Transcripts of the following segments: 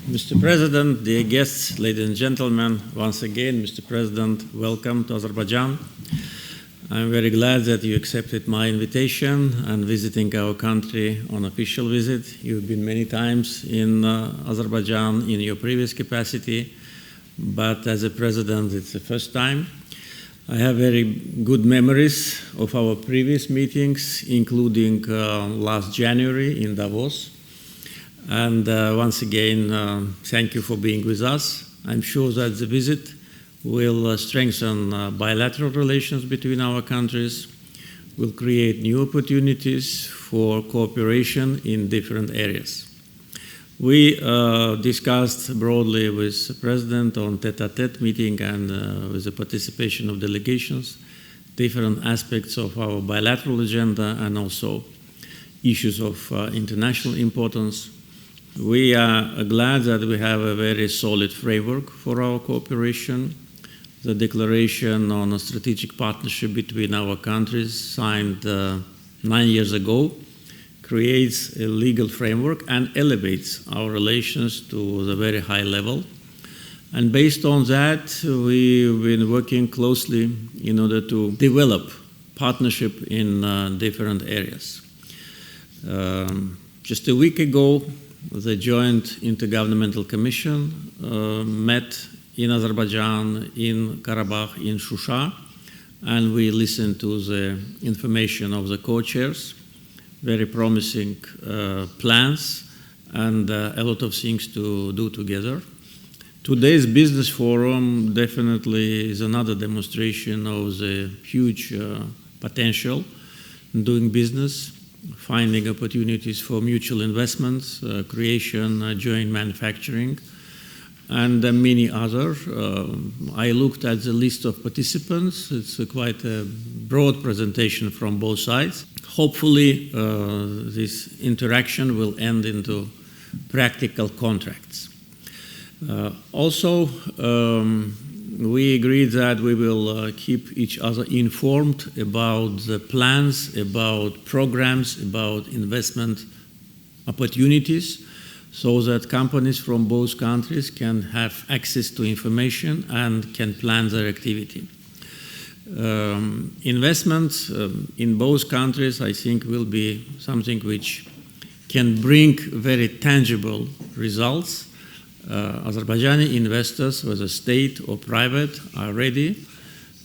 Mr. President, dear guests, ladies and gentlemen, once again, Mr. President, welcome to Azerbaijan. I'm very glad that you accepted my invitation and visiting our country on official visit. You've been many times in Azerbaijan in your previous capacity, but as a president, it's the first time. I have very good memories of our previous meetings, including last January in Davos. And once again, thank you for being with us. I'm sure that the visit will strengthen bilateral relations between our countries, will create new opportunities for cooperation in different areas. We discussed broadly with the President on tete-a-tete meeting and with the participation of delegations, different aspects of our bilateral agenda and also issues of international importance. We are glad that we have a very solid framework for our cooperation. The declaration on a strategic partnership between our countries, signed 9 years ago, creates a legal framework and elevates our relations to the very high level. And based on that, we've been working closely in order to develop partnership in different areas. Just a week ago, the Joint Intergovernmental Commission met in Azerbaijan, in Karabakh, in Shusha, and we listened to the information of the co-chairs, very promising plans and a lot of things to do together. Today's business forum definitely is another demonstration of the huge potential in doing business, finding opportunities for mutual investments, creation, joint manufacturing, and many other. I looked at the list of participants. It's quite a broad presentation from both sides. Hopefully, this interaction will end into practical contracts. Also, we agreed that we will keep each other informed about the plans, about programs, about investment opportunities, so that companies from both countries can have access to information and can plan their activity. Investments in both countries, I think, will be something which can bring very tangible results. Azerbaijani investors, whether state or private, are ready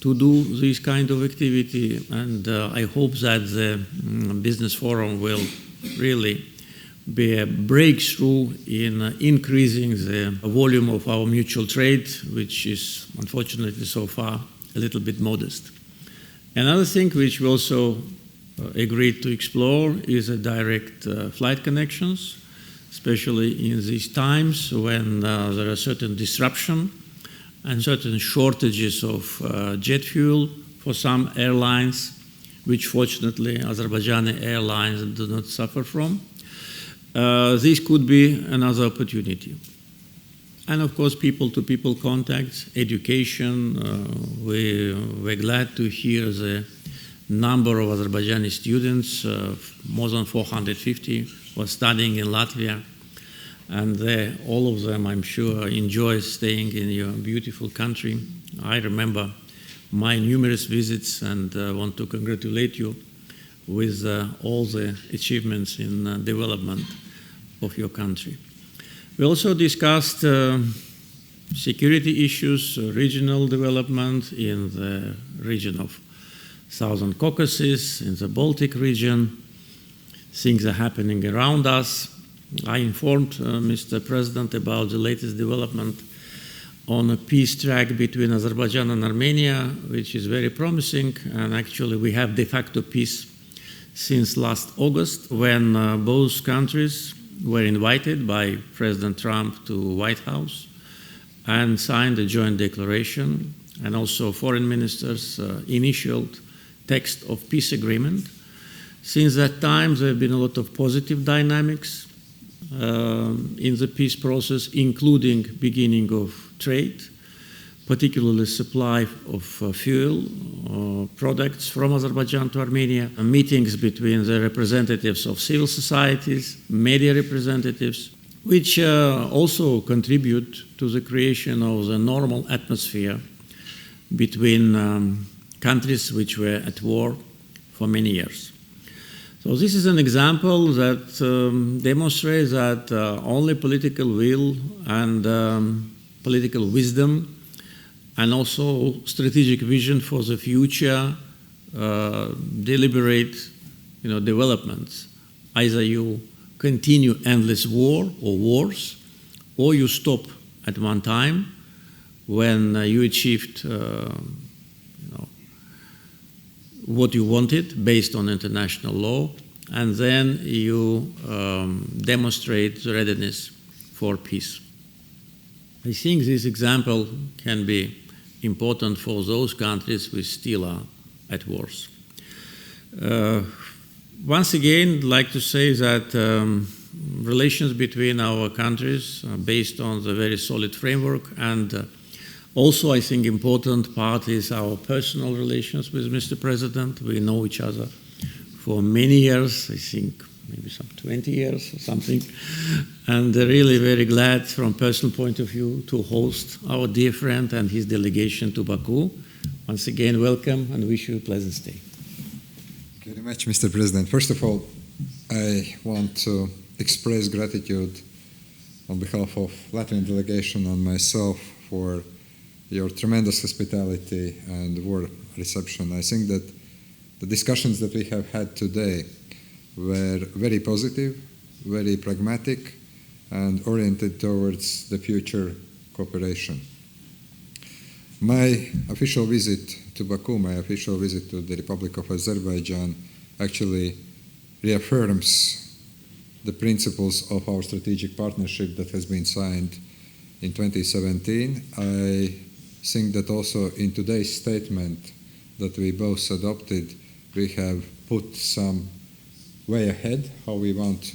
to do this kind of activity, and I hope that the business forum will really be a breakthrough in increasing the volume of our mutual trade, which is unfortunately so far a little bit modest. Another thing which we also agreed to explore is a direct flight connections, especially in these times when there are certain disruption and certain shortages of jet fuel for some airlines, which fortunately Azerbaijani airlines do not suffer from. This could be another opportunity. And of course, people-to-people contacts, education. We're glad to hear the number of Azerbaijani students, more than 450, were studying in Latvia. And all of them, I'm sure, enjoy staying in your beautiful country. I remember my numerous visits and want to congratulate you with all the achievements in development of your country. We also discussed security issues, regional development in the region of Southern Caucasus, in the Baltic region. Things are happening around us. I informed Mr. President about the latest development on a peace track between Azerbaijan and Armenia, which is very promising, and actually we have de facto peace since last August, when both countries were invited by President Trump to White House and signed a joint declaration, and also foreign ministers initialed text of peace agreement. Since that time, there have been a lot of positive dynamics in the peace process, including beginning of trade, particularly supply of fuel products from Azerbaijan to Armenia, meetings between the representatives of civil societies, media representatives, which also contribute to the creation of the normal atmosphere between countries which were at war for many years. So this is an example that demonstrates that only political will and political wisdom and also strategic vision for the future deliberate developments. Either you continue endless war or wars, or you stop at one time when you achieved what you wanted based on international law, and then you demonstrate the readiness for peace. I think this example can be important for those countries which still are at wars. Once again, I'd like to say that relations between our countries are based on the very solid framework, and also I think important part is our personal relations with Mr. President. We know each other for many years, I think maybe some 20 years or something, and really very glad from personal point of view to host our dear friend and his delegation to Baku. Once again, welcome and wish you a pleasant stay. Thank you very much, Mr. President. First of all, I want to express gratitude on behalf of Latvian delegation and myself for your tremendous hospitality and warm reception. I think that the discussions that we have had today were very positive, very pragmatic, and oriented towards the future cooperation. My official visit to Baku, my official visit to the Republic of Azerbaijan, actually reaffirms the principles of our strategic partnership that has been signed in 2017. I think that also in today's statement that we both adopted, we have put some way ahead how we want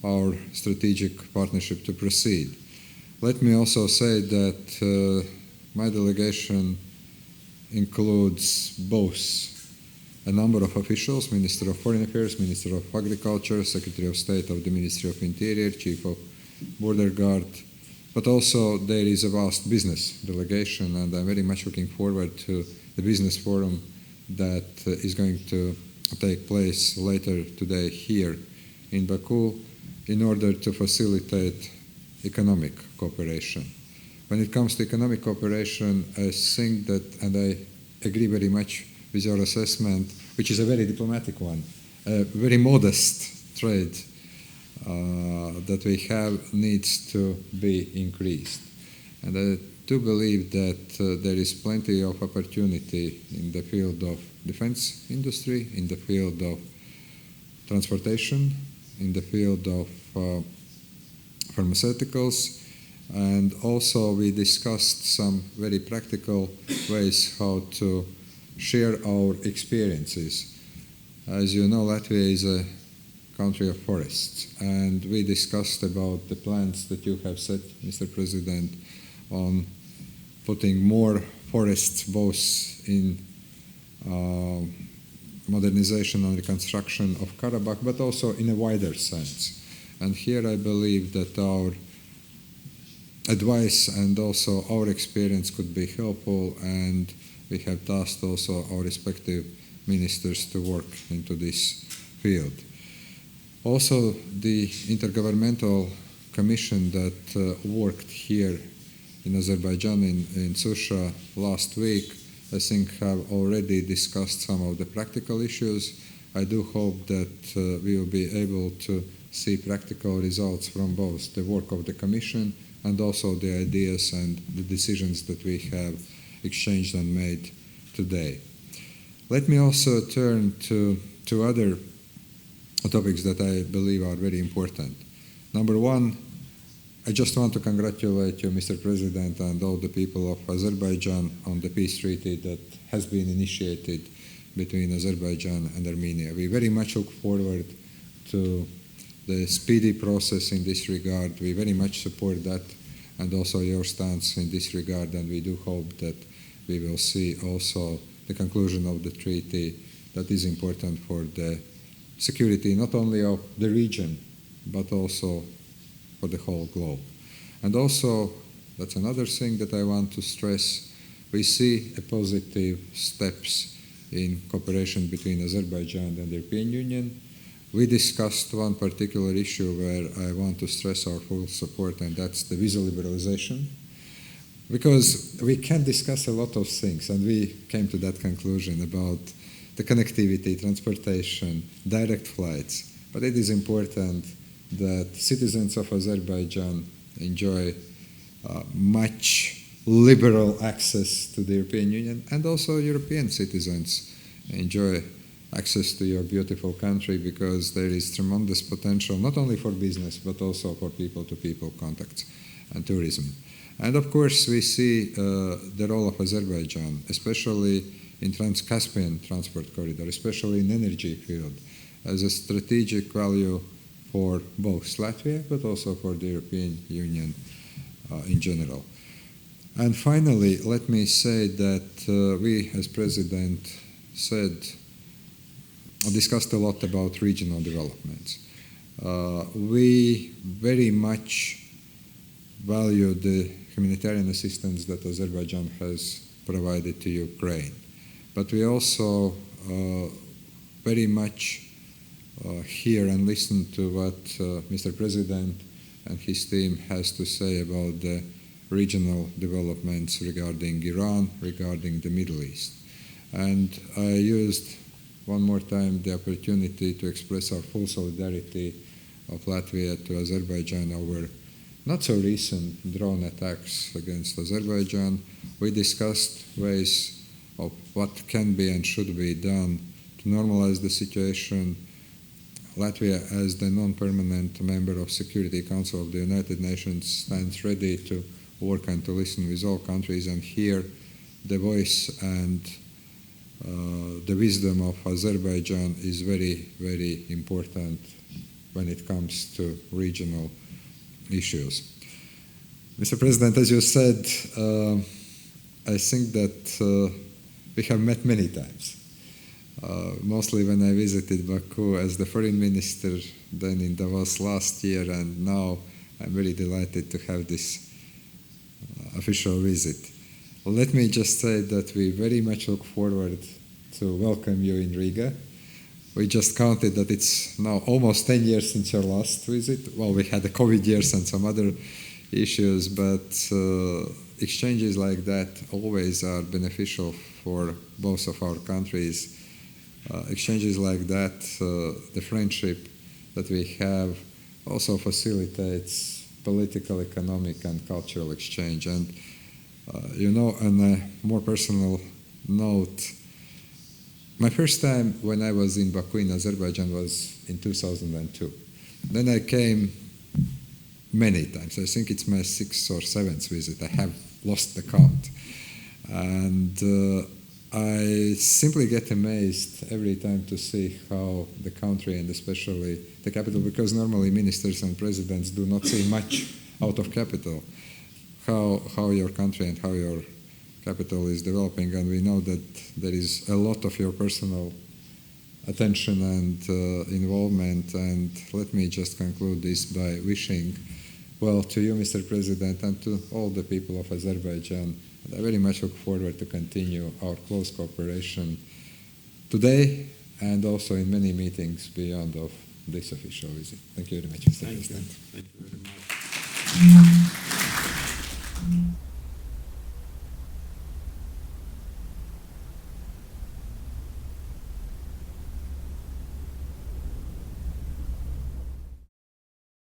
our strategic partnership to proceed. Let me also say that my delegation includes both a number of officials, Minister of Foreign Affairs, Minister of Agriculture, Secretary of State of the Ministry of Interior, Chief of Border Guard, but also there is a vast business delegation, and I'm very much looking forward to the business forum that is going to take place later today here in Baku in order to facilitate economic cooperation. When it comes to economic cooperation, I think that, and I agree very much with your assessment, which is a very diplomatic one, a very modest trade that we have needs to be increased. And I do believe that there is plenty of opportunity in the field of defense industry, in the field of transportation, in the field of pharmaceuticals, and also we discussed some very practical ways how to share our experiences. As you know, Latvia is a country of forests, and we discussed about the plans that you have set, Mr. President, on putting more forests both in modernization and reconstruction of Karabakh, but also in a wider sense. And here I believe that our advice and also our experience could be helpful, and we have tasked also our respective ministers to work into this field. Also, the Intergovernmental Commission that worked here in Azerbaijan, in Susha last week, I think have already discussed some of the practical issues. I do hope that we will be able to see practical results from both the work of the Commission and also the ideas and the decisions that we have exchanged and made today. Let me also turn to other topics that I believe are very important. Number one, I just want to congratulate you, Mr. President, and all the people of Azerbaijan on the peace treaty that has been initiated between Azerbaijan and Armenia. We very much look forward to the speedy process in this regard. We very much support that and also your stance in this regard, and we do hope that we will see also the conclusion of the treaty that is important for the security not only of the region but also for the whole globe. And also, that's another thing that I want to stress, we see a positive steps in cooperation between Azerbaijan and the European Union. We discussed one particular issue where I want to stress our full support, and that's the visa liberalization. Because we can discuss a lot of things, and we came to that conclusion about the connectivity, transportation, direct flights. But it is important that citizens of Azerbaijan enjoy much liberal access to the European Union, and also European citizens enjoy access to your beautiful country, because there is tremendous potential not only for business but also for people-to-people contacts and tourism. And of course we see the role of Azerbaijan, especially in Trans-Caspian transport corridor, especially in energy field, as a strategic value for both Latvia but also for the European Union in general. And finally, let me say that we, as President said, discussed a lot about regional developments. We very much value the humanitarian assistance that Azerbaijan has provided to Ukraine. But we also very much hear and listen to what Mr. President and his team has to say about the regional developments regarding Iran, regarding the Middle East. And I used one more time the opportunity to express our full solidarity of Latvia to Azerbaijan over not so recent drone attacks against Azerbaijan. We discussed ways of what can be and should be done to normalize the situation. Latvia, as the non-permanent member of Security Council of the United Nations, stands ready to work and to listen with all countries and hear the voice and the wisdom of Azerbaijan is very, very important when it comes to regional issues. Mr. President, as you said, I think that we have met many times. Mostly when I visited Baku as the foreign minister, then in Davos last year, and now I'm very delighted to have this official visit. Let me just say that we very much look forward to welcome you in Riga. We just counted that it's now almost 10 years since your last visit. Well, we had the COVID years and some other issues, but exchanges like that always are beneficial for both of our countries. Exchanges like that, the friendship that we have also facilitates political, economic, and cultural exchange. And you know, on a more personal note, my first time when I was in Baku in Azerbaijan was in 2002. Then I came many times. I think it's my 6th or 7th visit. I have lost the count. And I simply get amazed every time to see how the country, and especially the capital, because normally ministers and presidents do not see much out of capital, how your country and how your capital is developing. And we know that there is a lot of your personal attention and involvement. And let me just conclude this by wishing well to you, Mr. President, and to all the people of Azerbaijan. And I very much look forward to continue our close cooperation today and also in many meetings beyond of this official visit. Thank you very much, Mr. President. Thank you very much.